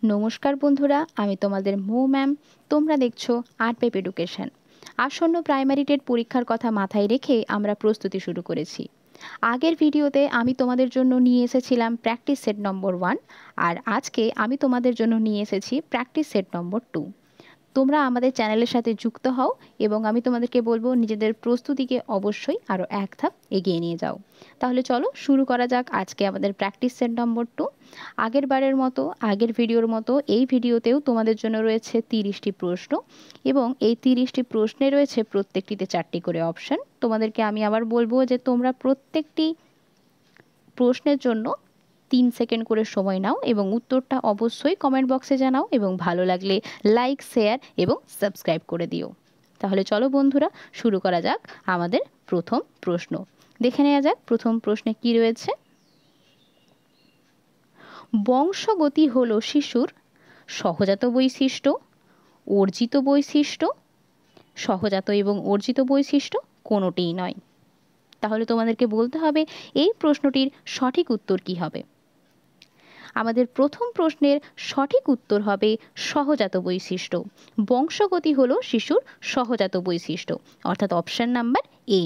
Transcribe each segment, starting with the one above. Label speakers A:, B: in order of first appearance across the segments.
A: নমস্কার বন্ধুরা, আমি তোমাদের মৌ ম্যাম। তোমরা দেখছো আর্ট পেপ এডুকেশন। আসন্ন প্রাইমারি টেট পরীক্ষার কথা মাথায় রেখে আমরা প্রস্তুতি শুরু করেছি। আগের ভিডিওতে আমি তোমাদের জন্য নিয়ে এসেছিলাম প্র্যাকটিস সেট নম্বর 1, আর আজকে আমি তোমাদের জন্য নিয়ে এসেছি প্র্যাকটিস সেট নম্বর 2। তোমরা আমাদের চ্যানেলের সাথে যুক্ত হও এবং আমি তোমাদেরকে বলবো নিজেদের প্রস্তুতিকে অবশ্যই আরও এক ধাপ এগিয়ে নিয়ে যাও। তাহলে চলো শুরু করা যাক আজকে আমাদের প্র্যাকটিস সেট নম্বর 2। আগের বারের মতো, আগের ভিডিওর মতো এই ভিডিওতেও তোমাদের জন্য রয়েছে 30টি প্রশ্ন এবং এই 30টি প্রশ্নে রয়েছে প্রত্যেকটিতে 4টি করে অপশান। তোমাদেরকে আমি আবার বলবো যে তোমরা প্রত্যেকটি প্রশ্নের জন্য 3 সেকেন্ড করে সময় নাও এবং উত্তরটা অবশ্যই কমেন্ট বক্সে জানাও এবং ভালো লাগলে লাইক, শেয়ার এবং সাবস্ক্রাইব করে দিও। তাহলে চলো বন্ধুরা, শুরু করা যাক আমাদের প্রথম প্রশ্ন। দেখে নেওয়া যাক প্রথম প্রশ্নে কি রয়েছে। বংশগতি হলো শিশুর সহজাত বৈশিষ্ট্য, অর্জিত বৈশিষ্ট্য, সহজাত এবং অর্জিত বৈশিষ্ট্য কোনোটিই নয়। তাহলে তোমাদেরকে বলতে হবে এই প্রশ্নটির সঠিক উত্তর কি হবে। আমাদের প্রথম প্রশ্নের সঠিক উত্তর হবে সহজাত বৈশিষ্ট্য। বংশগতি হলো শিশুর সহজাত বৈশিষ্ট্য, অর্থাৎ অপশন নাম্বার এ।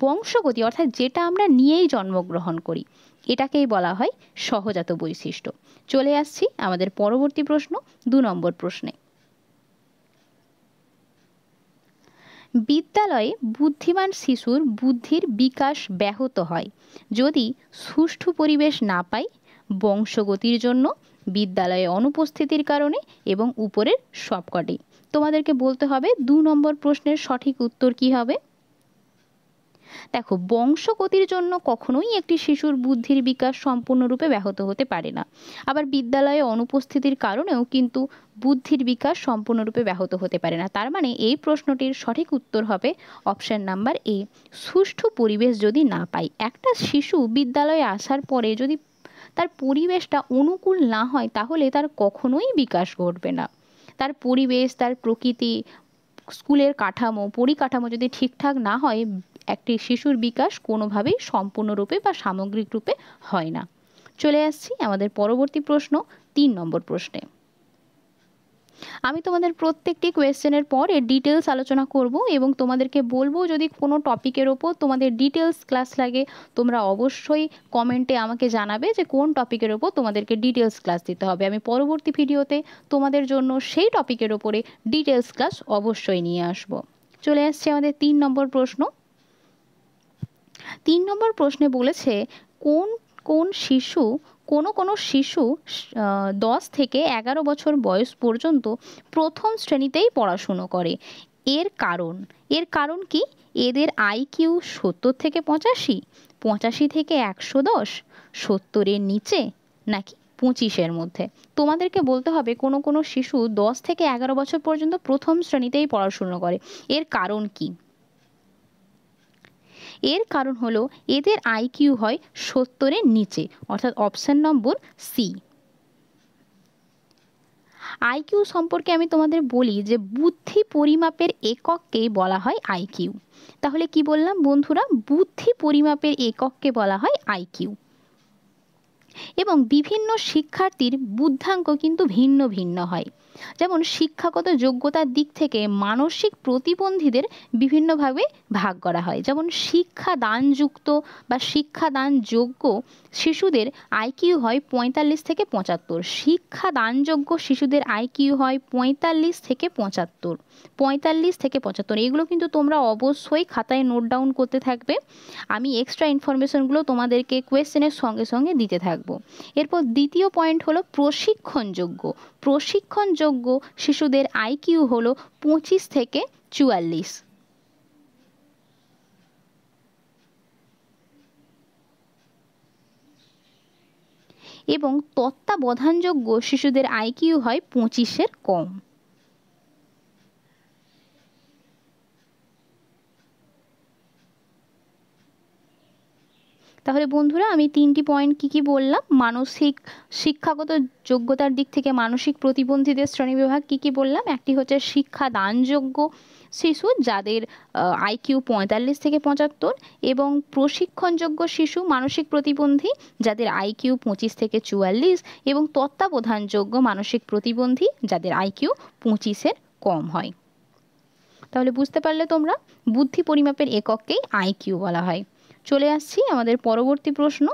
A: বংশগতি অর্থাৎ যেটা আমরা নিয়েই জন্মগ্রহণ করি, এটাকেই বলা হয় সহজাত বৈশিষ্ট্য। চলে আসছি আমাদের পরবর্তী প্রশ্ন, 2 নম্বর প্রশ্নে। বিদ্যালয়ে বুদ্ধিমান শিশুর বুদ্ধির বিকাশ ব্যাহত হয় যদি সুষ্ঠু পরিবেশ না পায়, বংশগতির জন্য, বিদ্যালয়ে অনুপস্থিতির কারণে এবং উপরের সবকটি। তোমাদেরকে বলতে হবে 2 নম্বর প্রশ্নের সঠিক উত্তর কি হবে। দেখো, বংশগতির জন্য কখনোই একটি শিশুর বুদ্ধির বিকাশ সম্পূর্ণরূপে ব্যাহত হতে পারে না। আবার বিদ্যালয়ে অনুপস্থিতির কারণেও কিন্তু বুদ্ধির বিকাশ সম্পূর্ণরূপে ব্যাহত হতে পারে না। তার মানে এই প্রশ্নটির সঠিক উত্তর হবে অপশন নাম্বার এ, সুষ্ঠু পরিবেশ যদি না পায়। একটা শিশু বিদ্যালয়ে আসার পরে যদি তার পরিবেশটা অনুকূল না হয়, তাহলে তার কখনোই বিকাশ ঘটবে না। তার পরিবেশ, তার প্রকৃতি, স্কুলের কাঠামো, পরিকাঠামো যদি ঠিকঠাক না হয়, একটি শিশুর বিকাশ কোনোভাবেই সম্পূর্ণরূপে বা সামগ্রিক রূপে হয় না। চলে আসছি আমাদের পরবর্তী প্রশ্ন, 3 নম্বর প্রশ্নে। আমি তোমাদের প্রত্যেকটি কোয়েশ্চেনের পর এর ডিটেলস আলোচনা করব এবং তোমাদেরকে বলবো যদি কোনো টপিকের ওপর তোমাদের ডিটেলস ক্লাস লাগে, তোমরা অবশ্যই কমেন্টে আমাকে জানাবে যে কোন টপিকের ওপর তোমাদেরকে ডিটেলস ক্লাস দিতে হবে। আমি পরবর্তী ভিডিওতে তোমাদের জন্য সেই টপিকের ওপরে ডিটেলস ক্লাস অবশ্যই নিয়ে আসব। চলে আসছে আমাদের 3 নম্বর প্রশ্ন। 3 নম্বর প্রশ্নে বলেছে কোন কোন শিশু কোনো শিশু 10 থেকে 11 বছর বয়স পর্যন্ত প্রথম শ্রেণীতেই পড়াশুনো করে। এর কারণ কি? এদের আইকিউ 70 থেকে 85, 85 থেকে 110, 70-এর নিচে, নাকি 25-এর মধ্যে। তোমাদেরকে বলতে হবে কোনো শিশু 10 থেকে 11 বছর পর্যন্ত প্রথম শ্রেণীতেই পড়াশুনো করে, এর কারণ কি? এর কারণ হলো এদের আইকিউ হয় 70-এর নিচে, অর্থাৎ অপশন নম্বর সি। আইকিউ সম্পর্কে আমি তোমাদের বলি যে বুদ্ধি পরিমাপের একককেই বলা হয় আইকিউ। তাহলে কি বললাম বন্ধুরা? বুদ্ধি পরিমাপের একককে বলা হয় আইকিউ। এবং বিভিন্ন শিক্ষার্থীর বুদ্ধাঙ্ক কিন্তু ভিন্ন ভিন্ন হয়। যেমন শিক্ষাগত যোগ্যতার দিক থেকে মানসিক প্রতিবন্ধীদের বিভিন্নভাবে ভাগ করা হয়। যেমন শিক্ষাদানযুক্ত বা শিক্ষাদানযোগ্য শিশুদের আইকিউ হয় 45 থেকে 75। শিক্ষাদানযোগ্য শিশুদের আইকিউ হয় 45 থেকে 75, 45 থেকে 75। এগুলো কিন্তু তোমরা অবশ্যই খাতায় নোট ডাউন করতে থাকবে। আমি এক্সট্রা ইনফরমেশনগুলো তোমাদেরকে কোয়েশ্চেনের সঙ্গে সঙ্গে দিতে থাকবো। এরপর দ্বিতীয় পয়েন্ট হলো প্রশিক্ষণযোগ্য। প্রশিক্ষণযোগ্য শিশুদের আইকিউ হলো 25 থেকে 44। এবং তত্ত্বাবধানযোগ্য শিশুদের আইকিউ হয় 25-এর কম। তাহলে বন্ধুরা আমি 3টি পয়েন্ট কি বললাম, মানসিক শিক্ষাগত যোগ্যতার দিক থেকে মানসিক প্রতিবন্ধীদের শ্রেণীবিভাগ কি বললাম। একটি হচ্ছে শিক্ষাদানযোগ্য শিশু যাদের IQ 45 থেকে 75, এবং প্রশিক্ষণযোগ্য শিশু মানসিক প্রতিবন্ধী যাদের IQ 25 থেকে 44, এবং তত্ত্বাবধানযোগ্য মানসিক প্রতিবন্ধী যাদের IQ 25-এর কম হয়। তাহলে বুঝতে পারলে তোমরা, বুদ্ধি পরিমাপের একককেই IQ বলা হয়। চলে আসছি আমাদের পরবর্তী প্রশ্ন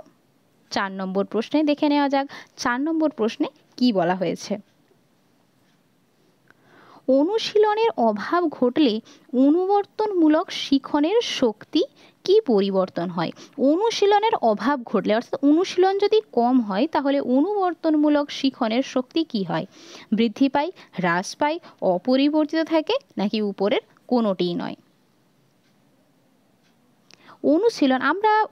A: 4 নম্বর প্রশ্নে। দেখে নেওয়া যাক 4 নম্বর প্রশ্নে কি বলা হয়েছে। অনুশীলনের অভাব ঘটলে অনুবর্তনমূলক শিখনের শক্তি কি পরিবর্তন হয়? অনুশীলনের অভাব ঘটলে, অর্থাৎ অনুশীলন যদি কম হয় তাহলে অনুবর্তনমূলক শিখনের শক্তি কি হয়? বৃদ্ধি পায়, হ্রাস পায়, অপরিবর্তিত থাকে, নাকি উপরের কোনোটিই নয়?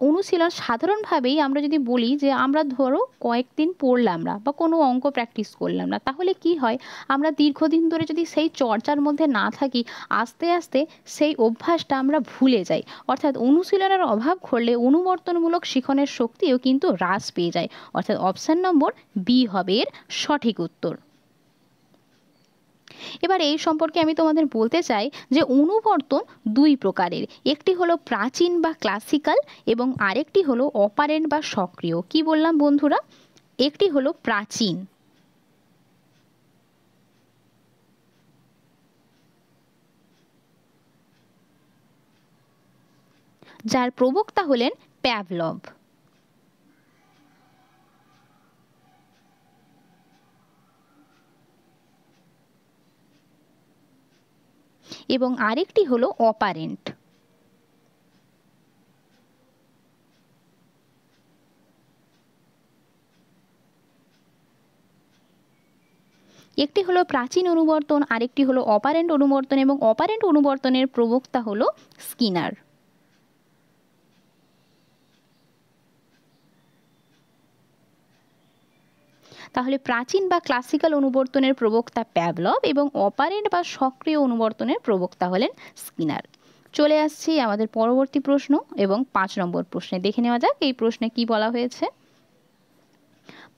A: অনুশীলন সাধারণভাবেই আমরা যদি বলি যে আমরা ধরো কয়েকদিন পড়লাম না বা কোনো অঙ্ক প্র্যাকটিস করলাম না, তাহলে কি হয়, আমরা দীর্ঘদিন ধরে যদি সেই চর্চার মধ্যে না থাকি, আস্তে আস্তে সেই অভ্যাসটা আমরা ভুলে যাই। অর্থাৎ অনুশীলনের অভাব ঘটলে অনুবর্তনমূলক শিখনের শক্তিও কিন্তু হ্রাস পেয়ে যায়। অর্থাৎ অপশান নম্বর বি হবে এর সঠিক উত্তর। এবার এই সম্পর্কে আমি তোমাদের বলতে চাই যে অনুবর্তন দুই প্রকারের, একটি হলো প্রাচীন বা ক্লাসিক্যাল, এবং আরেকটি হলো অপারেন্ট বা সক্রিয়। কি বললাম বন্ধুরা? একটি হলো প্রাচীন, যার প্রবক্তা হলেন প্যাভলভ, এবং আরেকটি হলো অপারেন্ট। একটি হলো প্রাচীন অনুবর্তন, আরেকটি হলো অপারেন্ট অনুবর্তন, এবং অপারেন্ট অনুবর্তনের প্রবক্তা হলো স্কিনার। তাহলে প্রাচীন বা ক্লাসিক্যাল অনুবর্তনের প্রবক্তা প্যাভলভ এবং অপারেন্ট বা সক্রিয় অনুবর্তনের প্রবক্তা হলেন স্কিনার। চলে আসছি আমাদের পরবর্তী প্রশ্ন এবং 5 নম্বর প্রশ্নে। দেখে নেওয়া যাক এই প্রশ্নে কি বলা হয়েছে।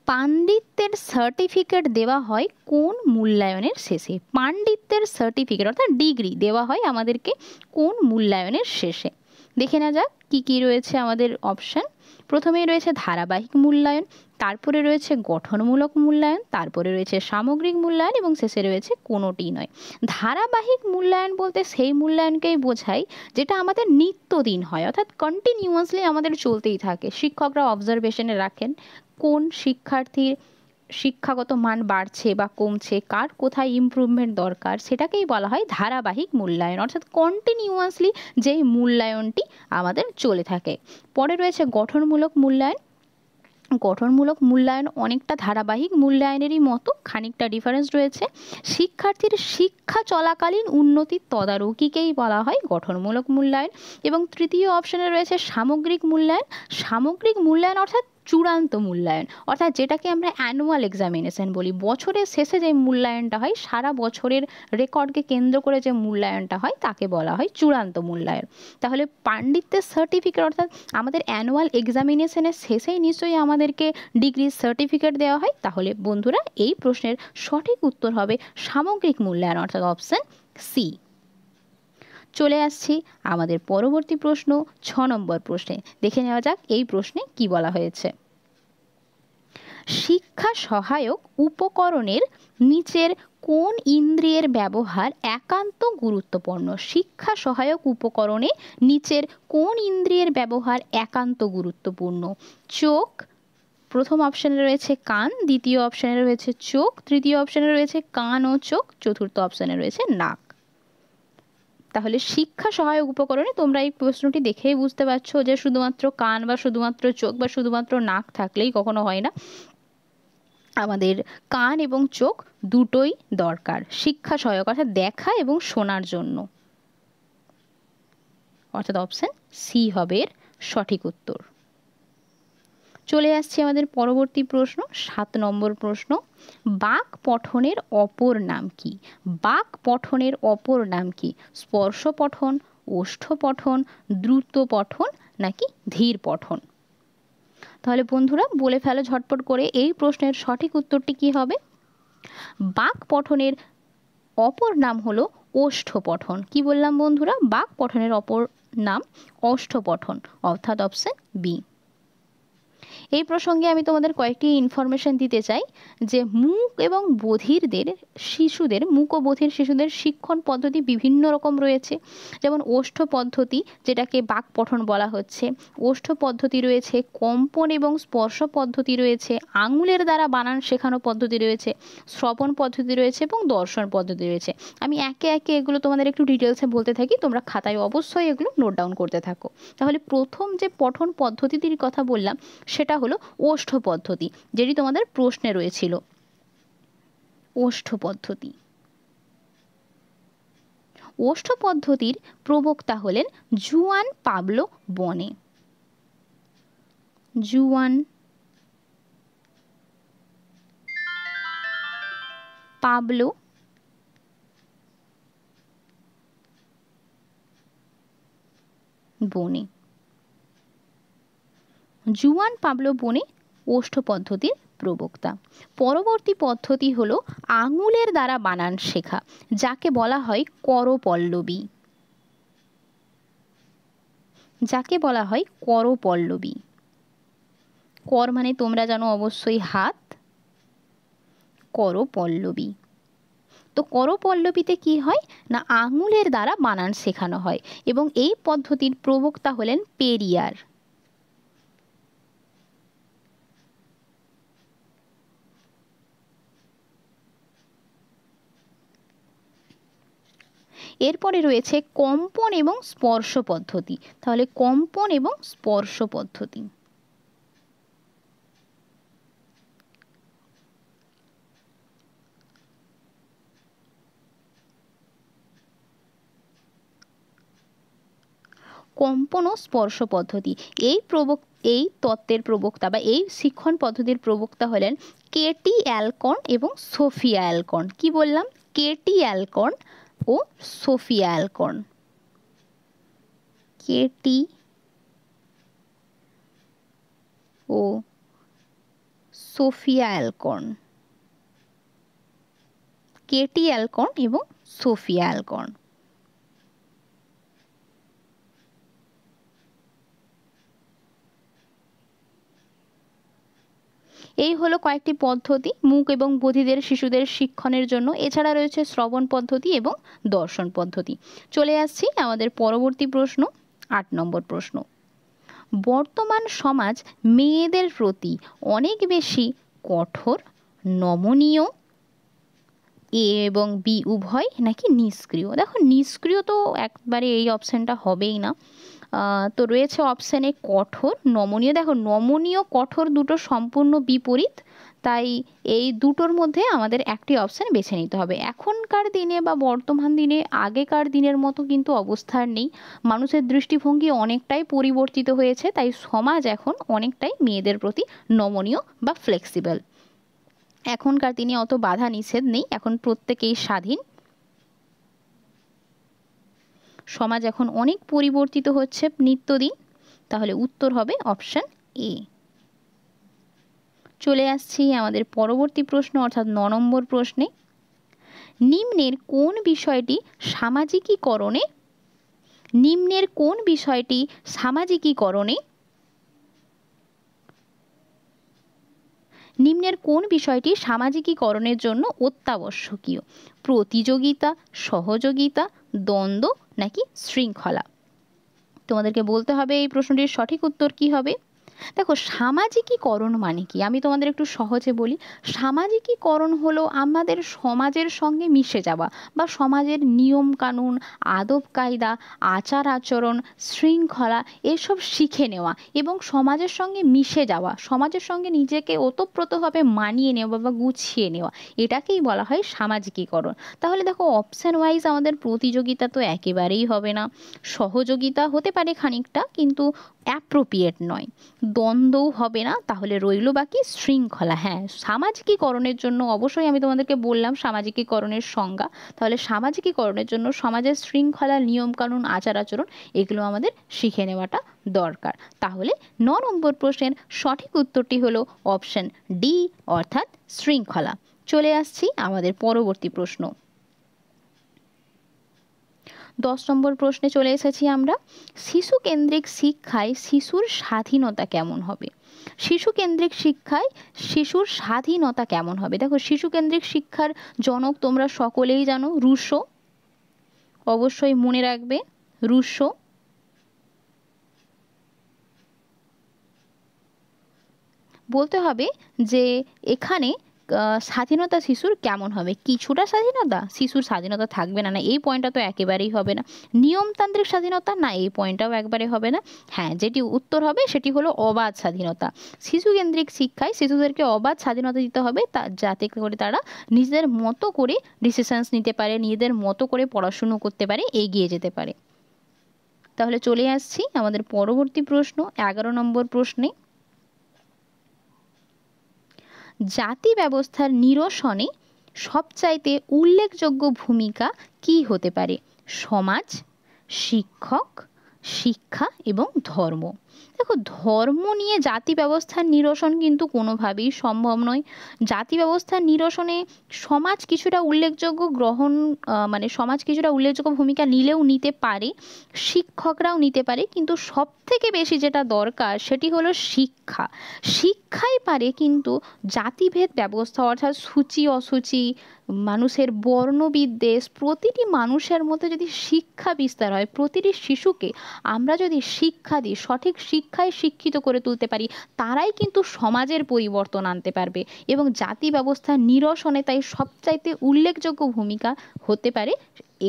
A: পাণ্ডিত্যের সার্টিফিকেট দেওয়া হয় কোন মূল্যায়নের শেষে? পাণ্ডিত্যের সার্টিফিকেট অর্থাৎ ডিগ্রি দেওয়া হয় আমাদেরকে কোন মূল্যায়নের শেষে? দেখে নেওয়া যাক কি রয়েছে আমাদের অপশান। প্রথমেই রয়েছে ধারাবাহিক মূল্যায়ন, তারপরে রয়েছে গঠনমূলক মূল্যায়ন, তারপরে রয়েছে সামগ্রিক মূল্যায়ন, এবং শেষে রয়েছে কোনোটিই নয়। ধারাবাহিক মূল্যায়ন বলতে সেই মূল্যায়নকেই বোঝায় যেটা আমাদের নিত্যদিন হয়, অর্থাৎ কন্টিনিউয়াসলি আমাদের চলতেই থাকে। শিক্ষকরা অবজারভেশনে রাখেন কোন শিক্ষার্থীর শিক্ষাগত মান বাড়ছে বা কমছে, কার কোথায় ইমপ্রুভমেন্ট দরকার, সেটাকেই বলা হয় ধারাবাহিক মূল্যায়ন, অর্থাৎ কন্টিনিউয়াসলি যেই মূল্যায়নটি আমাদের চলে থাকে। পরে রয়েছে গঠনমূলক মূল্যায়ন। গঠনমূলক মূল্যায়ন অনেকটা ধারাবাহিক মূল্যায়নেরই মতো, খানিকটা ডিফারেন্স রয়েছে। শিক্ষার্থীর শিক্ষা চলাকালীন উন্নতির তদারকিকেই বলা হয় গঠনমূলক মূল্যায়ন। এবং তৃতীয় অপশনে রয়েছে সামগ্রিক মূল্যায়ন। সামগ্রিক মূল্যায়ন অর্থাৎ চূড়ান্ত মূল্যায়ন, অর্থাৎ যেটাকে আমরা অ্যানুয়াল এক্সামিনেশন বলি। বছরের শেষে যে মূল্যায়নটা হয়, সারা বছরের রেকর্ডকে কেন্দ্র করে যে মূল্যায়নটা হয়, তাকে বলা হয় চূড়ান্ত মূল্যায়ন। তাহলে পাণ্ডিত্যের সার্টিফিকেট অর্থাৎ আমাদের অ্যানুয়াল এক্সামিনেশনের শেষেই নিশ্চয়ই আমাদেরকে ডিগ্রির সার্টিফিকেট দেওয়া হয়। তাহলে বন্ধুরা এই প্রশ্নের সঠিক উত্তর হবে সামগ্রিক মূল্যায়ন, অর্থাৎ অপশন সি। চলে আসছি আমাদের পরবর্তী প্রশ্ন 6 নম্বর প্রশ্নে। দেখে নেওয়া যাক এই প্রশ্নে কি বলা হয়েছে। শিক্ষা সহায়ক উপকরণের নিচের কোন ইন্দ্রিয়ের ব্যবহার একান্ত গুরুত্বপূর্ণ? শিক্ষা সহায়ক উপকরণে নিচের কোন ইন্দ্রিয়ের ব্যবহার একান্ত গুরুত্বপূর্ণ? চোখ, প্রথম অপশানে রয়েছে কান, দ্বিতীয় অপশানে রয়েছে চোখ, তৃতীয় অপশানে রয়েছে কান ও চোখ, চতুর্থ অপশানে রয়েছে নাক। তাহলে শিক্ষা সহায়ক উপকরণে তোমরা এই প্রশ্নটি দেখেই বুঝতে পারছো যে শুধুমাত্র কান বা শুধুমাত্র চোখ বা শুধুমাত্র নাক থাকলেই কখনো হয় না, আমাদের কান এবং চোখ দুটোই দরকার শিক্ষা সহায়ক, অর্থাৎ দেখা এবং শোনার জন্য। অর্থাৎ অপশন সি হবে এর সঠিক উত্তর। চলে আসছে আমাদের পরবর্তী প্রশ্ন 7 নম্বর প্রশ্ন। বাক পঠনের অপর নাম কি? বাক পঠনের অপর নাম কি? স্পর্শ পঠন, ওষ্ঠ পঠন, দ্রুত পঠন, নাকি ধীর পঠন? তাহলে বন্ধুরা বলে ফেলো ঝটপট করে, এই প্রশ্নের সঠিক উত্তরটি কি হবে? বাক পঠনের অপর নাম হলো ওষ্ঠ পঠন। কি বললাম বন্ধুরা? বাক পঠনের অপর নাম ওষ্ঠ পঠন, অর্থাৎ অপশন বি। এই প্রসঙ্গে আমি তোমাদের কয়েকটি ইনফরমেশন দিতে চাই যে মূক এবং বধিরদের শিশুদের, মূক ও বধির শিশুদের শিক্ষণ পদ্ধতি বিভিন্ন রকম রয়েছে। যেমন ওষ্ঠ পদ্ধতি, যেটাকে বাক পঠন বলা হচ্ছে, ওষ্ঠ পদ্ধতি রয়েছে, কম্পন এবং স্পর্শ পদ্ধতি রয়েছে, আঙুলের দ্বারা বানান শেখানো পদ্ধতি রয়েছে, শ্রবণ পদ্ধতি রয়েছে এবং দর্শন পদ্ধতি রয়েছে। আমি একে একে এগুলো তোমাদের একটু ডিটেলসে বলতে থাকি, তোমরা খাতায় অবশ্যই এগুলো নোট ডাউন করতে থাকো। তাহলে প্রথম যে পঠন পদ্ধতিটির কথা বললাম সেটা হলো ওষ্ঠ পদ্ধতি, যেটি তোমাদের প্রশ্নে রয়েছিল। ওষ্ঠ পদ্ধতি, ওষ্ঠ পদ্ধতির প্রবক্তা হলেন জুয়ান পাবলো বনে। জুয়ান পাবলো বনে। জুয়ান পাবলো বনে ওষ্ঠ পদ্ধতির প্রবক্তা। পরবর্তী পদ্ধতি হলো আঙুলের দ্বারা বানান শেখা, যাকে বলা হয় করপল্লবী। যাকে বলা হয় করপল্লবী। কর মানে তোমরা জানো অবশ্যই হাত, করপল্লবী। তো করপল্লবীতে কি হয় না, আঙুলের দ্বারা বানান শেখানো হয় এবং এই পদ্ধতির প্রবক্তা হলেন পেরিয়ার। এরপরে রয়েছে কম্পন এবং স্পর্শ পদ্ধতি। তাহলে কম্পন এবং স্পর্শ পদ্ধতি। কম্পন ও স্পর্শ পদ্ধতি, এই তত্ত্বের প্রবক্তা বা এই শিক্ষণ পদ্ধতির প্রবক্তা হলেন কেটি অ্যালকন এবং সোফিয়া অ্যালকন। কি বললাম? কেটি অ্যালকন ও সোফিয়া অ্যালকন। কেটি ও সোফিয়া অ্যালকন। কেটি অ্যালকন এবং সোফিয়া অ্যালকন। এই হলো কয়েকটি পদ্ধতি মূক এবং বধির শিশুদের শিক্ষণের জন্য। এছাড়া রয়েছে শ্রবণ পদ্ধতি এবং দর্শন পদ্ধতি। চলে আসছি আমাদের পরবর্তী প্রশ্ন, 8 নম্বর প্রশ্ন। বর্তমান সমাজ মেয়েদের প্রতি অনেক বেশি কঠোর, নমনীয়, এ এবং বি উভয়, নাকি নিষ্ক্রিয়? দেখো নিষ্ক্রিয় তো একবারে এই অপশানটা হবেই না। তো রয়েছে অপশানে কঠোর, নমনীয়। দেখো নমনীয় কঠোর দুটো সম্পূর্ণ বিপরীত, তাই এই দুটোর মধ্যে আমাদের একটি অপশান বেছে নিতে হবে। এখনকার দিনে বা বর্তমান দিনে আগেকার দিনের মতো কিন্তু অবস্থা নেই, মানুষের দৃষ্টিভঙ্গি অনেকটাই পরিবর্তিত হয়েছে, তাই সমাজ এখন অনেকটাই মেয়েদের প্রতি নমনীয় বা ফ্লেক্সিবল। এখনকার দিনে অত বাধা নিষেধ নেই, এখন প্রত্যেকেই স্বাধীন। সমাজ এখন অনেক পরিবর্তিত হচ্ছে নিত্যদিন, তাহলে উত্তর হবে অপশন এ। চলে আসছি আমাদের পরবর্তী প্রশ্ন, অর্থাৎ 9 নম্বর প্রশ্নে। নিম্নের কোন বিষয়টি সামাজিকীকরণে নিম্নের কোন বিষয়টি সামাজিকীকরণে নিম্নের কোন বিষয়টি সামাজিকীকরণের জন্য অত্যাবশ্যকীয়? প্রতিযোগিতা, সহযোগিতা, দ্বন্দ্ব, নাকি শৃঙ্খলা? তোমাদেরকে বলতে হবে এই প্রশ্নটির সঠিক উত্তর কি হবে। দেখো সামাজিকীকরণ মানে কি, আমি তোমাদের একটু সহজে বলি। সামাজিকীকরণ হলো আমাদের সমাজের সঙ্গে মিশে যাওয়া বা সমাজের নিয়ম কানুন, আদব কায়দা, আচার আচরণ, শৃঙ্খলা এসব শিখে নেওয়া এবং সমাজের সঙ্গে মিশে যাওয়া, সমাজের সঙ্গে নিজেকে ওতপ্রোতভাবে মানিয়ে নেওয়া বা গুছিয়ে নেওয়া, এটাকেই বলা হয় সামাজিকীকরণ। তাহলে দেখো অপশান ওয়াইজ আমাদের প্রতিযোগিতা তো একেবারেই হবে না, সহযোগিতা হতে পারে খানিকটা, কিন্তু অ্যাপ্রোপ্রিয়েট নয়। দ্বন্দ্বও হবে না, তাহলে রইল বাকি শৃঙ্খলা। হ্যাঁ, সামাজিকীকরণের জন্য অবশ্যই আমি তোমাদেরকে বললাম সামাজিকীকরণের সংজ্ঞা। তাহলে সামাজিকীকরণের জন্য সমাজের শৃঙ্খলা, নিয়মকানুন, আচার আচরণ এগুলো আমাদের শিখে নেওয়াটা দরকার। তাহলে 9 নম্বর প্রশ্নের সঠিক উত্তরটি হলো অপশন ডি, অর্থাৎ শৃঙ্খলা। চলে আসছি আমাদের পরবর্তী প্রশ্ন। 10 নম্বর প্রশ্নে চলে এসেছি আমরা। শিশু কেন্দ্রিক শিক্ষায় শিশুর স্বাধীনতা কেমন হবে? শিশু কেন্দ্রিক শিক্ষায় শিশুর স্বাধীনতা কেমন হবে? দেখো, শিশু কেন্দ্রিক শিক্ষার জনক তোমরা সকলেই জানো, রুশো। অবশ্যই মনে রাখবে, রুশো। বলতে হবে যে এখানে স্বাধীনতা শিশুর কেমন হবে? কিছুটা স্বাধীনতা, শিশুর স্বাধীনতা থাকবে না, না এই পয়েন্টটা তো একেবারেই হবে না। নিয়মতান্ত্রিক স্বাধীনতা, না এই পয়েন্টটাও একবারে হবে না। হ্যাঁ, যেটি উত্তর হবে সেটি হলো অবাধ স্বাধীনতা। শিশু কেন্দ্রিক শিক্ষায় শিশুদেরকে অবাধ স্বাধীনতা দিতে হবে, যাতে করে তারা নিজেদের মতো করে ডিসিশনস নিতে পারে, নিজেদের মতো করে পড়াশুনো করতে পারে, এগিয়ে যেতে পারে। তাহলে চলে আসছি আমাদের পরবর্তী প্রশ্ন, 11 নম্বর প্রশ্নে। জাতি ব্যবস্থার নিরসনে সবচাইতে উল্লেখযোগ্য ভূমিকা কি হতে পারে? সমাজ, শিক্ষক, শিক্ষা এবং ধর্ম। দেখো, ধর্ম নিয়ে জাতি ব্যবস্থার নিরসন কিন্তু কোনোভাবেই সম্ভব নয়। জাতি ব্যবস্থার নিরসনে সমাজ কিছুটা উল্লেখযোগ্য সমাজ কিছুটা উল্লেখযোগ্য ভূমিকা নিলেও নিতে পারে, শিক্ষকরাও নিতে পারে, কিন্তু সব থেকে বেশি যেটা দরকার সেটি হলো শিক্ষা। শিক্ষাই পারে কিন্তু জাতিভেদ ব্যবস্থা, অর্থাৎ সূচি অসুচি, মানুষের বর্ণবিদ্বেষ, প্রতিটি মানুষের মধ্যে যদি শিক্ষা বিস্তার হয়, প্রতিটি শিশুকে আমরা যদি শিক্ষা দিই, সঠিক শিক্ষায় শিক্ষিত করে তুলতে পারি, তারাই কিন্তু সমাজের পরিবর্তন আনতে পারবে। এবং জাতি ব্যবস্থার নিরসনে তাই সবচাইতে উল্লেখযোগ্য ভূমিকা হতে পারে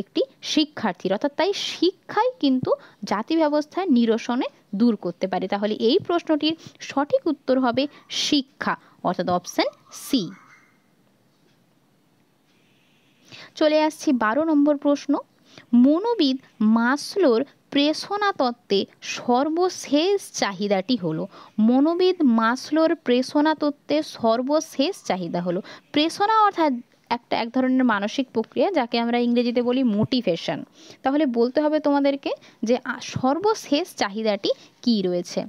A: একটি শিক্ষার্থীর, অর্থাৎ তাই শিক্ষাই কিন্তু জাতি ব্যবস্থার নিরসনে দূর করতে পারে। তাহলে এই প্রশ্নটির সঠিক উত্তর হবে শিক্ষা, অর্থাৎ অপশন সি। চলে আসছি 12 নম্বর প্রশ্ন। মনোবিদ মাসলোর প্রেষণা তত্ত্বে সর্বশেষ চাহিদাটি হলো? মনোবিদ মাসলোর প্রেষণা তত্ত্বে সর্বশেষ চাহিদা হলো, প্রেষণা অর্থাৎ এক ধরনের মানসিক প্রক্রিয়া, যাকে আমরা ইংরেজিতে বলি মোটিভেশন। তাহলে বলতে হবে তোমাদেরকে যে সর্বশেষ চাহিদাটি কি রয়েছে।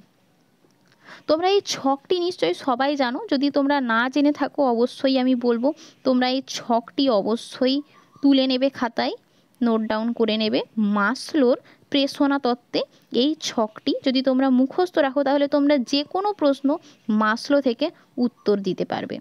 A: তোমরা এই ছকটি নিশ্চয়ই সবাই জানো, যদি তোমরা না জেনে থাকো অবশ্যই আমি বলবো তোমরা এই ছকটি অবশ্যই তুলে নেবে, খাতায় নোট ডাউন করে নেবে। মাসলোর প্রেষণা তত্ত্বে এই ছকটি যদি তোমরা মুখস্থ রাখো, তাহলে তোমরা যে কোনো প্রশ্ন মাসলো থেকে উত্তর দিতে পারবে।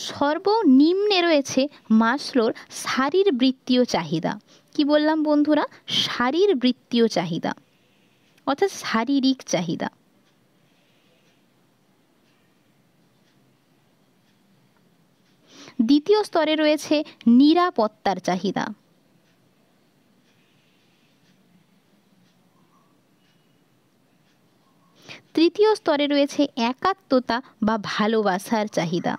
A: সর্বনিম্নে রয়েছে মাসলোর শারীরবৃত্তীয় চাহিদা। কি বললাম বন্ধুরা? শারীরবৃত্তীয় চাহিদা, অর্থাৎ শারীরিক চাহিদা। দ্বিতীয় স্তরে রয়েছে নিরাপত্তার চাহিদা। তৃতীয় স্তরে রয়েছে একাত্মতা বা ভালোবাসার চাহিদা।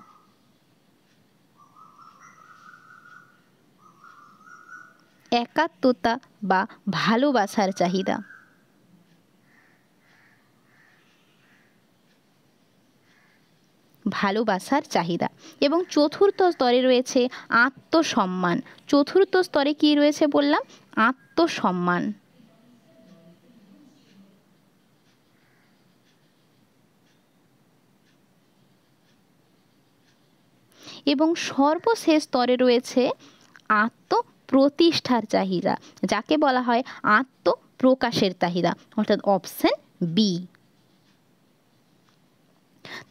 A: একাত্মতা বা ভালোবাসার চাহিদা। ভালোবাসার চাহিদা। এবং চতুর্থ স্তরে রয়েছে আত্মসম্মান। চতুর্থ স্তরে কি রয়েছে বললাম? আত্মসম্মান। এবং সর্বশেষ স্তরে রয়েছে আত্মপ্রতিষ্ঠার চাহিদা, যাকে বলা হয় আত্মপ্রকাশের চাহিদা, অর্থাৎ অপশন বি।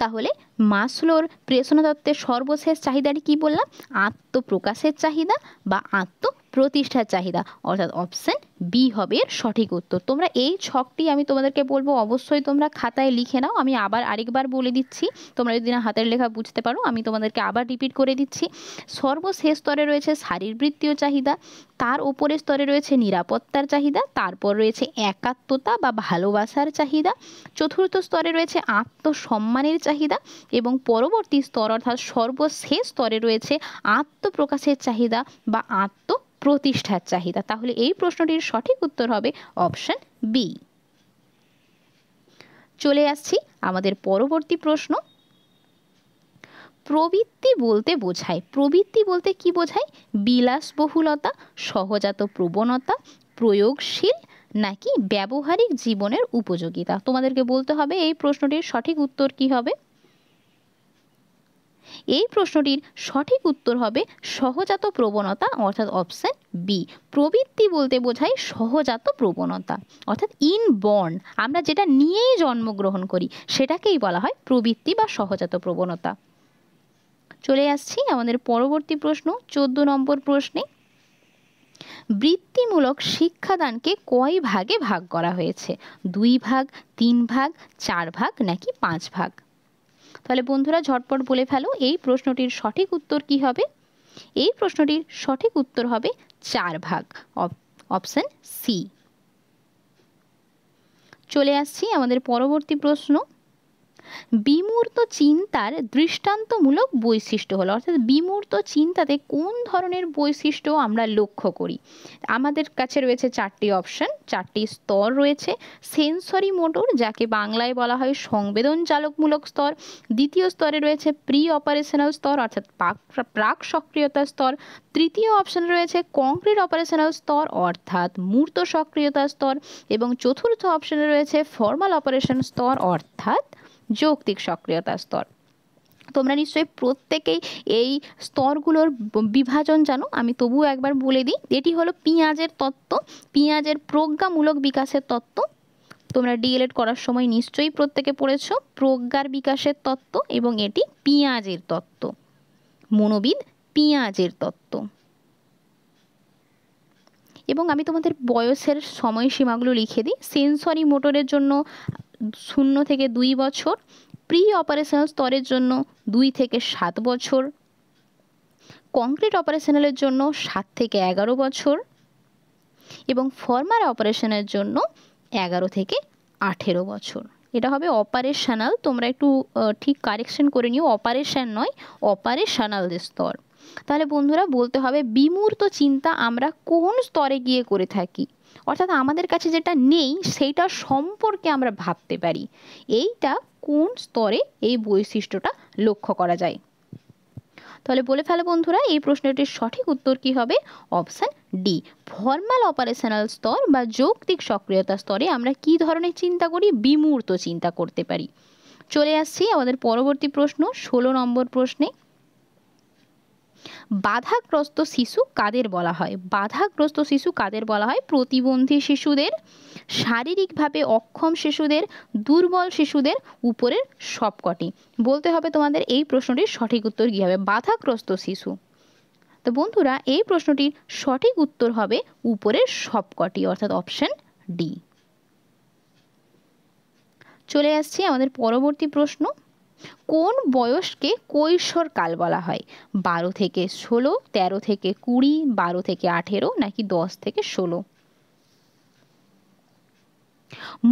A: তাহলে মাসলোর প্রেষণা তত্ত্বের সর্বশেষ চাহিদাটি কি বললাম? আত্মপ্রকাশের চাহিদা বা প্রতিষ্ঠার চাহিদা, অর্থাৎ অপশন বি হবে এর সঠিক উত্তর। তোমরা এই ছকটি আমি তোমাদেরকে বলবো অবশ্যই তোমরা খাতায় লিখে নাও। আমি আরেকবার বলে দিচ্ছি, তোমরা যদি না হাতের লেখা বুঝতে পারো আমি তোমাদেরকে আবার রিপিট করে দিচ্ছি। সর্বশেষ স্তরে রয়েছে শারীরবৃত্তীয় চাহিদা, তার উপরের স্তরে রয়েছে নিরাপত্তার চাহিদা, তারপর রয়েছে একাত্মতা বা ভালোবাসার চাহিদা, চতুর্থ স্তরে রয়েছে আত্মসম্মানের চাহিদা এবং পরবর্তী স্তর অর্থাৎ সর্বশেষ স্তরে রয়েছে আত্মপ্রকাশের চাহিদা বা আত্মপ্রতিষ্ঠার চাহিদা। তাহলে এই প্রশ্নটির সঠিক উত্তর হবে অপশন বি। চলে আসছি আমাদের পরবর্তী প্রশ্ন। প্রবৃত্তি বলতে বোঝায়, প্রবৃত্তি বলতে কি বোঝায়? বিলাসবহুলতা, সহজাত প্রবণতা, প্রয়োগশীল নাকি ব্যবহারিক জীবনের উপযোগিতা? তোমাদেরকে বলতে হবে এই প্রশ্নটির সঠিক উত্তর কি হবে। এই প্রশ্নটির সঠিক উত্তর হবে সহজাত প্রবণতা, অর্থাৎ অপশন বি। প্রবৃত্তি বলতে বোঝায় সহজাত প্রবণতা, অর্থাৎ ইনবর্ন, আমরা যেটা নিয়েই জন্মগ্রহণ করি সেটাকেই বলা হয় প্রবৃত্তি বা সহজাত প্রবণতা। চলে আসছি আমাদের পরবর্তী প্রশ্ন, 14 নম্বর প্রশ্নে। বৃত্তিমূলক শিক্ষাদানকে কয় ভাগে ভাগ করা হয়েছে? 2 ভাগ, 3 ভাগ, 4 ভাগ নাকি 5 ভাগ? তাহলে বন্ধুরা ঝটপট বলে ফেলো এই প্রশ্নটির সঠিক উত্তর কি হবে। এই প্রশ্নটির সঠিক উত্তর হবে 4 ভাগ, অপশন সি। চলে আসছি আমাদের পরবর্তী প্রশ্ন। বিমূর্ত চিন্তার দৃষ্টান্তমূলক বৈশিষ্ট্য হলো, অর্থাৎ বিমূর্ত চিন্তাতে কোন ধরনের বৈশিষ্ট্য আমরা লক্ষ্য করি? আমাদের কাছে রয়েছে 4টি অপশন, 4টি স্তর রয়েছে। সেন্সরি মোটর, যাকে বাংলায় বলা হয় সংবেদন চালকমূলক স্তর। দ্বিতীয় স্তরে রয়েছে প্রি অপারেশনাল স্তর, অর্থাৎ প্রাক সক্রিয়তা স্তর। তৃতীয় অপশন রয়েছে কংক্রিট অপারেশনাল স্তর, অর্থাৎ মূর্ত সক্রিয়তা স্তর। এবং চতুর্থ অপশনে রয়েছে ফর্মাল অপারেশন স্তর, অর্থাৎ যৌক্তিক সক্রিয়তা স্তর। তোমরা নিশ্চয়ই প্রত্যেকেই এই স্তরগুলোর বিভাজন জানো, আমি তবুও একবার বলে দিই। এটি হলো পিঁয়াজের তত্ত্ব, পিঁয়াজের প্রজ্ঞামূলক বিকাশের তত্ত্ব। তোমরা ডিএলএড করার সময় নিশ্চয়ই প্রত্যেকে পড়েছো প্রজ্ঞার বিকাশের তত্ত্ব, এবং এটি পিঁয়াজের তত্ত্ব, মনোবিদ পিঁয়াজের তত্ত্ব। এবং আমি তোমাদের বয়সের সময়সীমাগুলো লিখে দিই। সেন্সরি মোটরের জন্য 0 থেকে 2 বছর, প্রি অপারেশনাল স্তরের জন্য 2 থেকে 7 বছর, কংক্রিট অপারেশনালের জন্য 7 থেকে 11 বছর এবং ফর্মাল অপারেশনের জন্য 11 থেকে 18 বছর। এটা হবে অপারেশনাল, তোমরা একটু ঠিক কারেকশন করে নিও, অপারেশন নয়, অপারেশনাল স্তর। তাহলে বন্ধুরা বলতে হবে বিমূর্ত চিন্তা আমরা কোন স্তরে গিয়ে করে থাকি, অর্থাৎ আমাদের কাছে যেটা নেই সেইটা সম্পর্কে আমরা ভাবতে পারি, এইটা কোন স্তরে এই বৈশিষ্ট্যটা লক্ষ্য করা যায়। তাহলে বলে ফেলো বন্ধুরা এই প্রশ্নটির সঠিক উত্তর কি হবে। অপশন ডি, ফর্মাল অপারেশনাল স্তর বা যৌক্তিক সক্রিয়তা স্তরে আমরা কি ধরনের চিন্তা করি? বিমূর্ত চিন্তা করতে পারি। চলে আসছি আমাদের পরবর্তী প্রশ্ন, 16 নম্বর প্রশ্নে। বাধাগ্রস্ত শিশু কাদের বলা হয়? বাধাগ্রস্ত শিশু কাদের বলা হয়? প্রতিবন্ধী শিশুদের, শারীরিকভাবে অক্ষম শিশুদের, দুর্বল শিশুদের, উপরের সবকটি। বলতে হবে তোমাদের এই প্রশ্নটির সঠিক উত্তর কী হবে। বাধাগ্রস্ত শিশু, তো বন্ধুরা এই প্রশ্নটির সঠিক উত্তর হবে উপরের সবকটি, অর্থাৎ অপশন ডি। চলে আসছি আমাদের পরবর্তী প্রশ্ন। কোন বয়সকে কৈশোরকাল বলা হয়? 12 থেকে 16, 13 থেকে 20, 12 থেকে 18 নাকি 10 থেকে 16?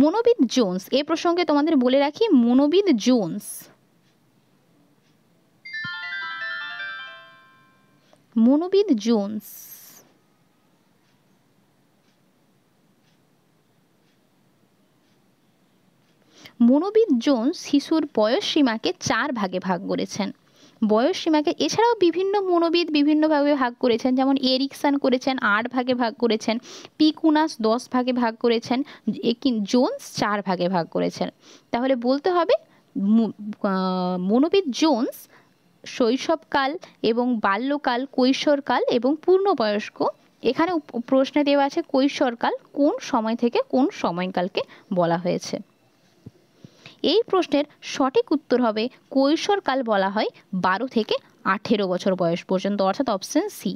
A: মনোবিদ জোন্স, এ প্রসঙ্গে তোমাদের বলে রাখি মনোবিদ জোন্স, মনোবিদ জোন্স মনোবিদ জোন্স শিশুর বয়স সীমাকে 4 ভাগে ভাগ করেছেন। বয়স সীমাকে এছাড়াও বিভিন্ন মনোবিদ বিভিন্নভাবে ভাগ করেছেন, যেমন এরিকসন করেছেন 8 ভাগে ভাগ করেছেন, পিকুনাস 10 ভাগে ভাগ করেছেন, জোন্স 4 ভাগে ভাগ করেছেন। তাহলে বলতে হবে মনোবিদ জোন্স শৈশবকাল এবং বাল্যকাল, কৈশোরকাল এবং পূর্ণবয়স্ক, এখানে প্রশ্নে দেওয়া আছে কৈশোরকাল কোন সময় থেকে কোন সময়কালকে বলা হয়েছে। এই প্রশ্নের সঠিক উত্তর হবে কৈশোরকাল বলা হয় 12 থেকে 18 বছর বয়স পর্যন্ত, অর্থাৎ অপশন সি।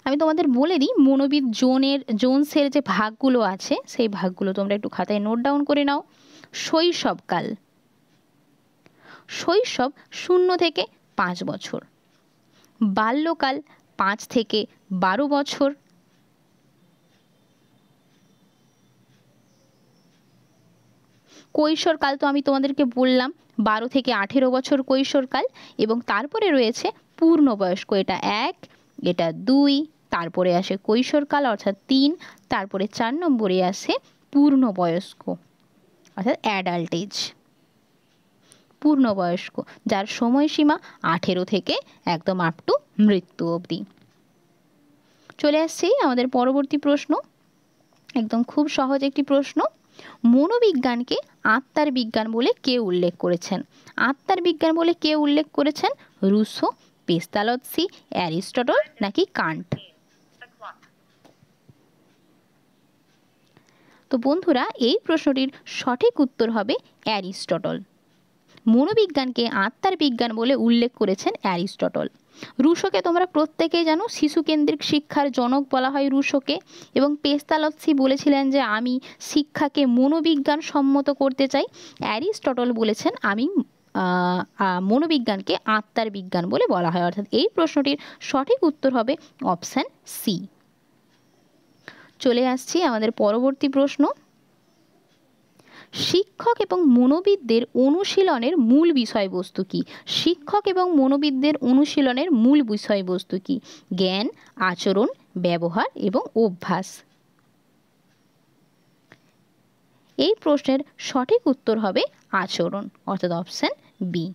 A: আমি তোমাদের বলে দিই মনোবিদ জোনসের যে ভাগগুলো আছে সেই ভাগগুলো তোমরা একটু খাতায় নোট ডাউন করে নাও। শৈশবকাল, শৈশব 0 থেকে 5 বছর। বাল্যকাল 5 থেকে 12 বছর। কৈশোরকাল তো আমি তোমাদেরকে বললাম 12 থেকে 18 বছর কৈশোরকাল। এবং তারপরে রয়েছে পূর্ণবয়স্ক, এটা 1, এটা 2, তারপরে আসে কৈশোরকাল অর্থাৎ 3, তারপরে 4 নম্বরে আসে পূর্ণবয়স্ক অর্থাৎ অ্যাডাল্ট এজ, পূর্ণবয়স্ক, যার সময়সীমা 18 থেকে একদম আপ টু মৃত্যু অবধি। চলে আসছি আমাদের পরবর্তী প্রশ্ন, একদম খুব সহজ একটি প্রশ্ন। মনোবিজ্ঞানকে আত্মার বিজ্ঞান বলে কে উল্লেখ করেছেন? আত্মার বিজ্ঞান বলে কে উল্লেখ করেছেন? রুসো, পেস্তালৎসি, অ্যারিস্টটল নাকি কান্ট? তো বন্ধুরা এই প্রশ্নটির সঠিক উত্তর হবে অ্যারিস্টটল। মনোবিজ্ঞানকে আত্মার বিজ্ঞান বলে উল্লেখ করেছেন অ্যারিস্টটল। রুশোকে তোমরা প্রত্যেকেই জানো, শিশুকেন্দ্রিক শিক্ষার জনক বলা হয় রুশোকে। এবং পেস্তালৎসি বলেছিলেন যে আমি শিক্ষাকে মনোবিজ্ঞান সম্মত করতে চাই। অ্যারিস্টটল বলেছেন আমি মনোবিজ্ঞানকে আত্মার বিজ্ঞান বলে বলা হয়। অর্থাৎ এই প্রশ্নটির সঠিক উত্তর হবে অপশান সি। চলে আসছি আমাদের পরবর্তী প্রশ্ন। শিক্ষক এবং মনোবিদদের অনুশীলনের মূল বিষয়বস্তু কি? শিক্ষক এবং মনোবিদদের অনুশীলনের মূল বিষয়বস্তু কি? জ্ঞান, আচরণ, ব্যবহার এবং অভ্যাস। এই প্রশ্নের সঠিক উত্তর হবে আচরণ অর্থাৎ অপশন বি।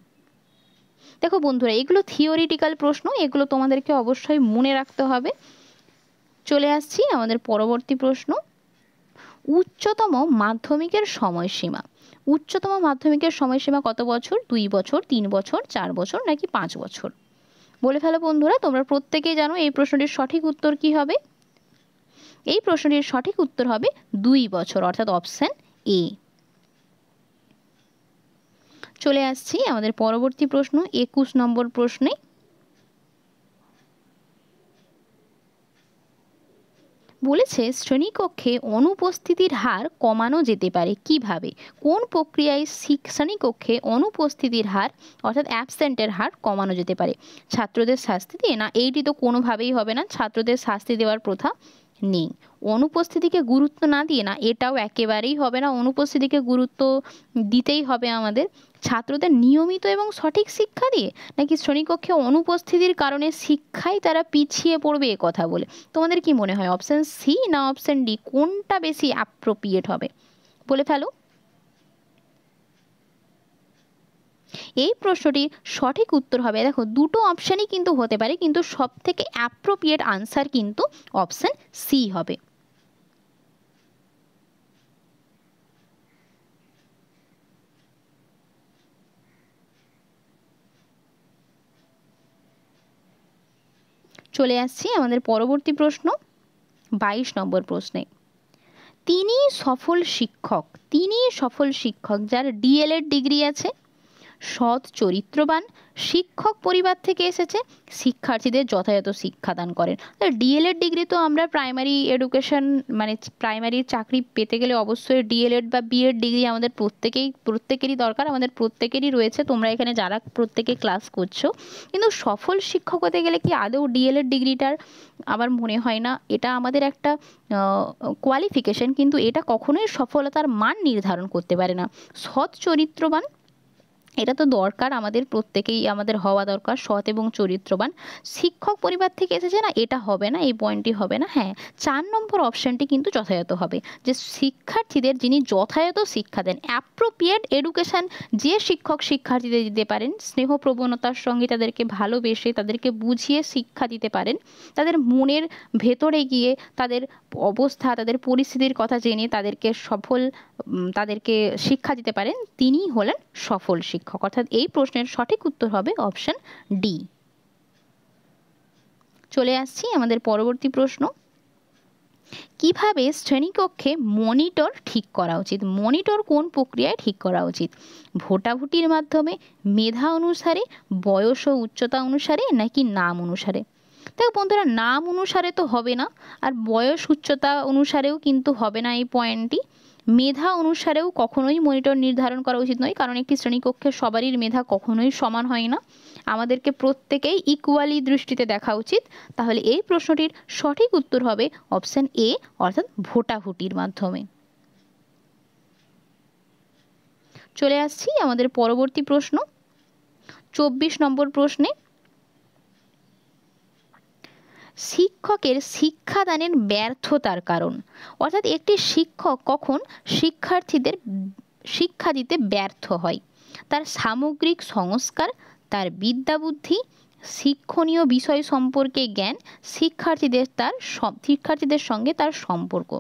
A: দেখো বন্ধুরা এগুলো থিওরিটিক্যাল প্রশ্ন, এগুলো তোমাদেরকে অবশ্যই মনে রাখতে হবে। চলে আসছি আমাদের পরবর্তী প্রশ্ন। উচ্চতম মাধ্যমিকের সময়সীমা। উচ্চতম মাধ্যমিকের সময়সীমা কত বছর? 2 বছর, 3 বছর, 4 বছর নাকি 5 বছর? বলে ফেলো বন্ধুরা, তোমরা প্রত্যেকেই জানো এই প্রশ্নটির সঠিক উত্তর কি হবে। এই প্রশ্নটির সঠিক উত্তর হবে 2 বছর অর্থাৎ অপশন এ। চলে আসছি আমাদের পরবর্তী প্রশ্ন, 21 নম্বর প্রশ্নে। বলেছে শ্রেণীকক্ষে অনুপস্থিতির হার কমানো যেতে পারে কিভাবে? কোন প্রক্রিয়ায় শ্রেণীকক্ষে অনুপস্থিতির হার অর্থাৎ অ্যাবসেন্টের হার কমানো যেতে পারে? ছাত্রদের শাস্তি দিয়ে? না, এইটি তো কোনোভাবেই হবে না, ছাত্রদের শাস্তি দেওয়ার প্রথা নেই। অনুপস্থিতিকে গুরুত্ব না দিয়ে? না, এটাও একেবারেই হবে না, অনুপস্থিতিকে গুরুত্ব দিতেই হবে আমাদের। ছাত্রদের নিয়মিত এবং সঠিক শিক্ষা দিয়ে? নাকি শ্রেণীকক্ষে অনুপস্থিতির কারণে শিক্ষায় তারা পিছিয়ে পড়বে এ কথা বলে? তোমাদের কি মনে হয় অপশন সি না অপশন ডি কোনটা বেশি অ্যাপ্রোপ্রিয়েট হবে? বলে ফেলো। এই প্রশ্নটির সঠিক উত্তর হবে, দেখো দুটো অপশানই কিন্তু হতে পারে, কিন্তু সব থেকে অ্যাপ্রোপ্রিয়েট আনসার কিন্তু অপশন সি হবে। চলে আসছি আমাদের পরবর্তী প্রশ্ন, 22 নম্বর প্রশ্নে। তিনি সফল শিক্ষক যার ডিএলএড ডিগ্রি আছে, সৎ চরিত্রবান, শিক্ষক পরিবার থেকে এসেছে, শিক্ষার্থীদের যথাযথ শিক্ষাদান করেন। ডিএলএড ডিগ্রি তো আমরা প্রাইমারি এডুকেশন মানে প্রাইমারি চাকরি পেতে গেলে অবশ্যই ডিএলএড বা বিএড ডিগ্রি আমাদের প্রত্যেকেরই দরকার, আমাদের প্রত্যেকেরই রয়েছে। তোমরা এখানে যারা প্রত্যেকে ক্লাস করছো, কিন্তু সফল শিক্ষক হতে গেলে কি আদৌ ডিএলএড ডিগ্রিটার আমার মনে হয় না, এটা আমাদের একটা কোয়ালিফিকেশন, কিন্তু এটা কখনোই সফলতার মান নির্ধারণ করতে পারে না। সৎ চরিত্রবান এটা তো দরকার, আমাদের প্রত্যেকেই আমাদের হওয়া দরকার সৎ এবং চরিত্রবান। শিক্ষক পরিবার থেকে এসেছে না, এটা হবে না, এই পয়েন্টটি হবে না। হ্যাঁ, 4 নম্বর অপশানটি কিন্তু যথাযথ হবে, যে শিক্ষার্থীদের যিনি যথাযথ শিক্ষা দেন, অ্যাপ্রোপ্রিয়েট এডুকেশান যে শিক্ষক শিক্ষার্থীদের দিতে পারেন, স্নেহপ্রবণতার সঙ্গে তাদেরকে ভালোবেসে তাদেরকে বুঝিয়ে শিক্ষা দিতে পারেন, তাদের মনের ভেতরে গিয়ে তাদের অবস্থা তাদের পরিস্থিতির কথা জেনে তাদেরকে শিক্ষা দিতে পারেন, তিনিই হলেন সফল শিক্ষক। অর্থাৎ এই প্রশ্নের সঠিক উত্তর হবে অপশন ডি। চলে আসছি আমাদের পরবর্তী প্রশ্ন। কিভাবে শ্রেণীকক্ষে মনিটর ঠিক করা উচিত? মনিটর কোন প্রক্রিয়ায় ঠিক করা উচিত? ভোটাভুটির মাধ্যমে, মেধা অনুসারে, বয়স ও উচ্চতা অনুসারে নাকি নাম অনুসারে? দেখো বন্ধুরা, নাম অনুসারে তো হবে না, আর বয়স উচ্চতা অনুসারেও কিন্তু হবে না এই পয়েন্টটি। মেধা অনুসারেও কখনোই মনিটর নির্ধারণ করা উচিত নয়, কারণ একটি শ্রেণীকক্ষে সবারই মেধা কখনোই সমান হয় না। আমাদেরকে প্রত্যেকেই ইকুয়ালি দৃষ্টিতে দেখা উচিত। তাহলে এই প্রশ্নটির সঠিক উত্তর হবে অপশন এ, অর্থাৎ ভোটাভুটির মাধ্যমে। চলে আসছি আমাদের পরবর্তী প্রশ্ন, 24 নম্বর প্রশ্নে। শিক্ষকের শিক্ষাদানের ব্যর্থতার কারণ, অর্থাৎ একটি শিক্ষক কখন শিক্ষার্থীদের শিক্ষা দিতে ব্যর্থ হয়? তার সামগ্রিক সংস্কার, তার বিদ্যাবুদ্ধি, শিক্ষণীয় বিষয় সম্পর্কে জ্ঞান, শিক্ষার্থীদের সঙ্গে তার সম্পর্ক।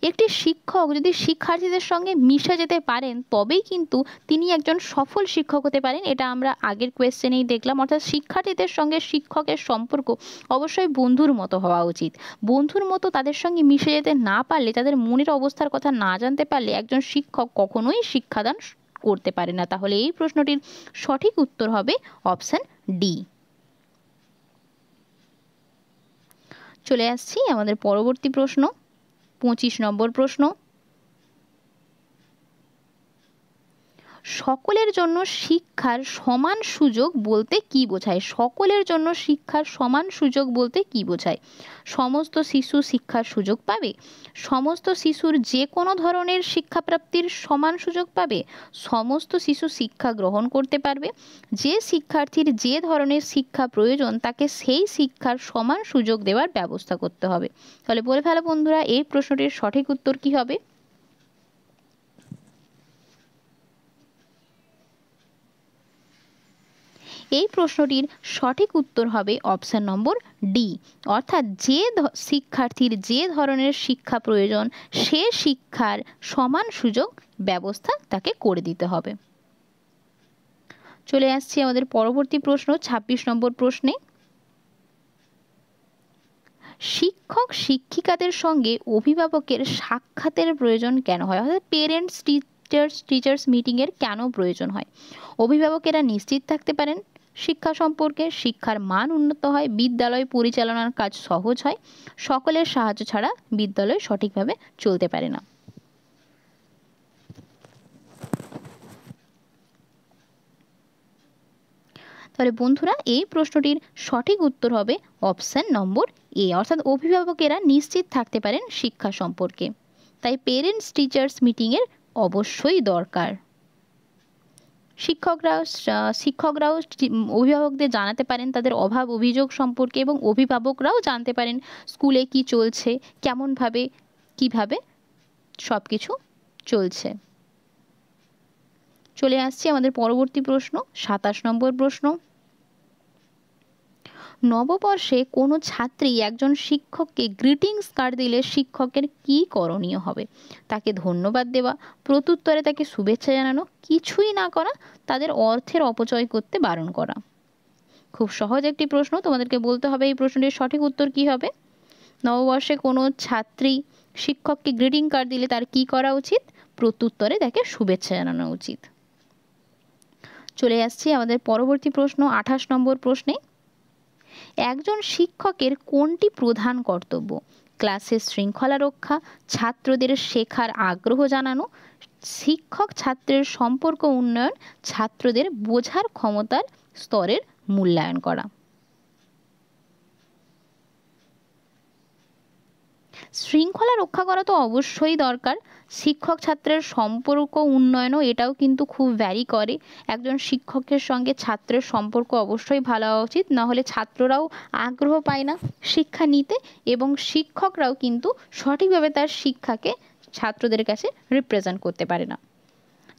A: একটি শিক্ষক যদি শিক্ষার্থীদের সঙ্গে মিশে যেতে পারেন তবেই কিন্তু তিনি একজন সফল শিক্ষক হতে পারেন। এটা আমরা আগের কোয়েশ্চেনেই দেখলাম। অর্থাৎ শিক্ষার্থীদের সঙ্গে শিক্ষকের সম্পর্ক অবশ্যই বন্ধুর মতো হওয়া উচিত। বন্ধুর মতো তাদের সঙ্গে মিশে যেতে না পারলে, তাদের মনের অবস্থার কথা না জানতে পারলে একজন শিক্ষক কখনোই শিক্ষাদান করতে পারে না। তাহলে এই প্রশ্নটির সঠিক উত্তর হবে অপশন ডি। চলে আসছি আমাদের পরবর্তী প্রশ্ন, 25 নম্বর প্রশ্ন। সকলের জন্য শিক্ষার সমান সুযোগ বলতে কি বোঝায়? সকলের জন্য শিক্ষার সমান সুযোগ বলতে কি বোঝায়? সমস্ত শিশু শিক্ষার সুযোগ পাবে, সমস্ত শিশুর যে কোনো ধরনের শিক্ষাপ্রাপ্তির সমান সুযোগ পাবে, সমস্ত শিশু শিক্ষা গ্রহণ করতে পারবে, যে শিক্ষার্থীর যে ধরনের শিক্ষা প্রয়োজন তাকে সেই শিক্ষার সমান সুযোগ দেওয়ার ব্যবস্থা করতে হবে। তাহলে বলে ফেলো বন্ধুরা, এই প্রশ্নটির সঠিক উত্তর কি হবে? এই প্রশ্নটির সঠিক উত্তর হবে অপশন নম্বর ডি, অর্থাৎ যে শিক্ষার্থীর যে ধরনের শিক্ষা প্রয়োজন সে শিক্ষার সমান সুযোগ ব্যবস্থা তাকে করে দিতে হবে। চলে আসছি আমাদের পরবর্তী প্রশ্ন, 26 নম্বর প্রশ্নে। শিক্ষক শিক্ষিকাদের সঙ্গে অভিভাবকের সাক্ষাতের প্রয়োজন কেন হয়? অর্থাৎ পেরেন্টস টিচার্স মিটিংয়ের কেন প্রয়োজন হয়? অভিভাবকেরা নিশ্চিত থাকতে পারেন শিক্ষা সম্পর্কে, শিক্ষার মান উন্নত হয়, বিদ্যালয় পরিচালনার কাজ সহজ হয়, সকলের সাহায্য ছাড়া বিদ্যালয় সঠিকভাবে চলতে পারে না। তাহলে বন্ধুরা, এই প্রশ্নটির সঠিক উত্তর হবে অপশন নম্বর এ, অর্থাৎ অভিভাবকেরা নিশ্চিত থাকতে পারেন শিক্ষা সম্পর্কে। তাই পেরেন্টস টিচার্স মিটিংয়ের অবশ্যই দরকার। শিক্ষকরাও অভিভাবকদের জানাতে পারেন তাদের অভাব অভিযোগ সম্পর্কে, এবং অভিভাবকরাও জানতে পারেন স্কুলে কি চলছে, কেমনভাবে কিভাবে সব কিছু চলছে। চলে আসছি আমাদের পরবর্তী প্রশ্ন, 27 নম্বর প্রশ্ন। নববর্ষে কোনো ছাত্রী একজন শিক্ষককে গ্রিটিংস কার্ড দিলে শিক্ষকের কি করণীয় হবে? তাকে ধন্যবাদ দেওয়া, প্রত্যুত্তরে তাকে শুভেচ্ছা জানানো, কিছুই না করা, তাদের অর্থের অপচয় করতে বারণ করা। খুব সহজ একটি প্রশ্ন, তোমাদেরকে বলতে হবে এই প্রশ্নটির সঠিক উত্তর কি হবে। নববর্ষে কোনো ছাত্রী শিক্ষককে গ্রিটিং কার্ড দিলে তার কি করা উচিত? প্রত্যুত্তরে তাকে শুভেচ্ছা জানানো উচিত। চলে আসছি আমাদের পরবর্তী প্রশ্ন, 28 নম্বর প্রশ্নে। একজন শিক্ষকের কোনটি প্রধান কর্তব্য? ক্লাসের শৃঙ্খলা রক্ষা, ছাত্রদের শেখার আগ্রহ জানানো, শিক্ষক ছাত্রের সম্পর্ক উন্নয়ন, ছাত্রদের বোঝার ক্ষমতার স্তরের মূল্যায়ন করা। শৃঙ্খলা রক্ষা করা তো অবশ্যই দরকার। শিক্ষক ছাত্রের সম্পর্ক উন্নয়নও এটাও কিন্তু খুব ভ্যারি করে। একজন শিক্ষকের সঙ্গে ছাত্রের সম্পর্ক অবশ্যই ভালো হওয়া উচিত, নাহলে ছাত্ররাও আগ্রহ পায় না শিক্ষা নিতে, এবং শিক্ষকরাও কিন্তু সঠিকভাবে তার শিক্ষাকে ছাত্রদের কাছে রিপ্রেজেন্ট করতে পারে না।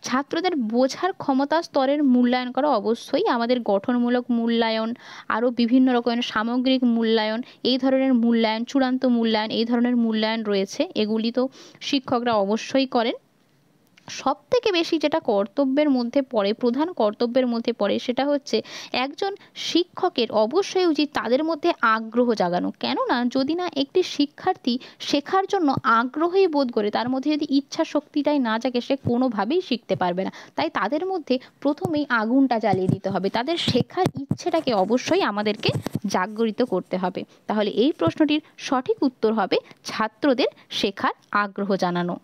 A: ছাত্রদের বোঝার ক্ষমতা স্তরের মূল্যায়ন করা অবশ্যই, আমাদের গঠনমূলক মূল্যায়ন, আরও বিভিন্ন রকমের সামগ্রিক মূল্যায়ন, এই ধরনের মূল্যায়ন, চূড়ান্ত মূল্যায়ন, এই ধরনের মূল্যায়ন রয়েছে, এগুলি তো শিক্ষকরা অবশ্যই করেন। সবথেকে বেশি যেটা কর্তব্যের মধ্যে পড়ে, প্রধান কর্তব্যের মধ্যে পড়ে, সেটা হচ্ছে একজন শিক্ষকের অবশ্যই উচিত তাদের মধ্যে আগ্রহ জাগানো। কেননা যদি না একটি শিক্ষার্থী শেখার জন্য আগ্রহী বোধ করে, তার মধ্যে যদি ইচ্ছা শক্তিটাই না জাগে, সে কোনোভাবেই শিখতে পারবে না। তাই তাদের মধ্যে প্রথমেই আগুনটা জ্বালিয়ে দিতে হবে, তাদের শেখার ইচ্ছেটাকে অবশ্যই আমাদেরকে জাগরিত করতে হবে। তাহলে এই প্রশ্নটির সঠিক উত্তর হবে ছাত্রদের শেখার আগ্রহ জাগানো।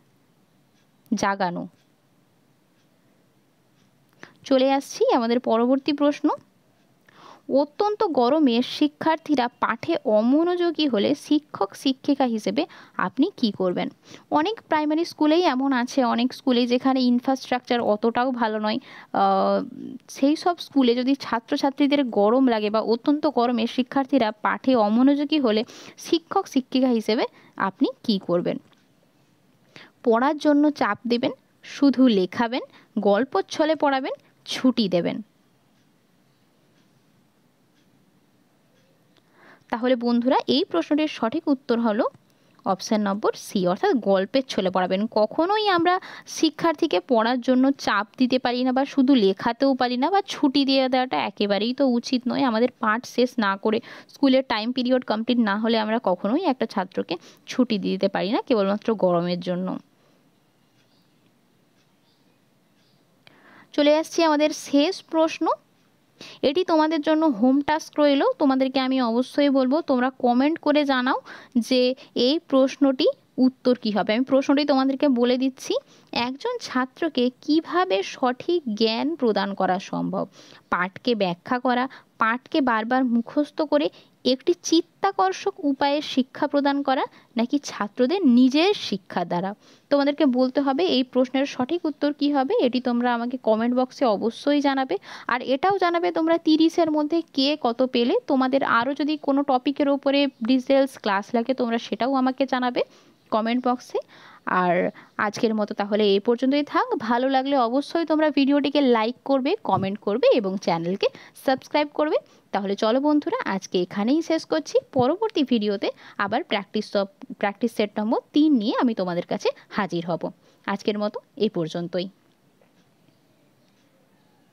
A: চলে আসছি আমাদের পরবর্তী প্রশ্ন। অত্যন্ত গরমে শিক্ষার্থীরা পাঠে অমনোযোগী হলে শিক্ষক শিক্ষিকা হিসেবে আপনি কি করবেন? অনেক প্রাইমারি স্কুলেই এমন আছে, অনেক স্কুলে যেখানে ইনফ্রাস্ট্রাকচার অতটাও ভালো নয়, সেই সব স্কুলে যদি ছাত্রছাত্রীদের গরম লাগে বা অত্যন্ত গরমে শিক্ষার্থীরা পাঠে অমনোযোগী হলে শিক্ষক শিক্ষিকা হিসেবে আপনি কি করবেন? পড়ার জন্য চাপ দেবেন, শুধু লেখাবেন, গল্পচ্ছলে পড়াবেন, ছুটি দেবেন? তাহলে বন্ধুরা এই প্রশ্নটির সঠিক উত্তর হলো অপশান নম্বর সি, অর্থাৎ গল্পের ছলে পড়াবেন। কখনোই আমরা শিক্ষার্থীকে পড়ার জন্য চাপ দিতে পারি না, বা শুধু লেখাতেও পারি না, বা ছুটি দিয়ে দেওয়াটা একেবারেই তো উচিত নয়। আমাদের পাঠ শেষ না করে, স্কুলের টাইম পিরিয়ড কমপ্লিট না হলে আমরা কখনোই একটা ছাত্রকে ছুটি দিতে পারি না কেবলমাত্র গরমের জন্য। চলে আসছি আমাদের শেষ প্রশ্ন। এটি তোমাদের জন্য হোম টাস্ক রইল। তোমাদেরকে আমি অবশ্যই বলবো তোমরা কমেন্ট করে জানাও যে এই প্রশ্নটি উত্তর কী হবে। আমি প্রশ্নটি তোমাদেরকে বলে দিচ্ছি। একজন ছাত্রকে কিভাবে সঠিক জ্ঞান প্রদান করা সম্ভব? পাঠকে ব্যাখ্যা করা, পাঠকে বারবার মুখস্থ করে একটি চিত্তাকর্ষক উপায়ে শিক্ষা প্রদান করা, নাকি ছাত্রদের নিজের শিক্ষার দ্বারা? তোমাদেরকে বলতে হবে এই প্রশ্নের সঠিক উত্তর কী হবে। এটি তোমরা আমাকে কমেন্ট বক্সে অবশ্যই জানাবে। আর এটাও জানাবে তোমরা 30-এর মধ্যে কে কত পেলে। তোমাদের আরও যদি কোনো টপিকের ওপরে ডিটেলস ক্লাস লাগে তোমরা সেটাও আমাকে জানাবে কমেন্ট বক্সে। আর আজকের মতো তাহলে এই পর্যন্তই থাক। ভালো লাগলে অবশ্যই তোমরা ভিডিওটিকে লাইক করবে, কমেন্ট করবে এবং চ্যানেলকে সাবস্ক্রাইব করবে। তাহলে চলো বন্ধুরা, আজকে এখানেই শেষ করছি। পরবর্তী ভিডিওতে আবার প্র্যাকটিস সেট নম্বর 3 নিয়ে আমি তোমাদের কাছে হাজির হব। আজকের মতো এই পর্যন্তই।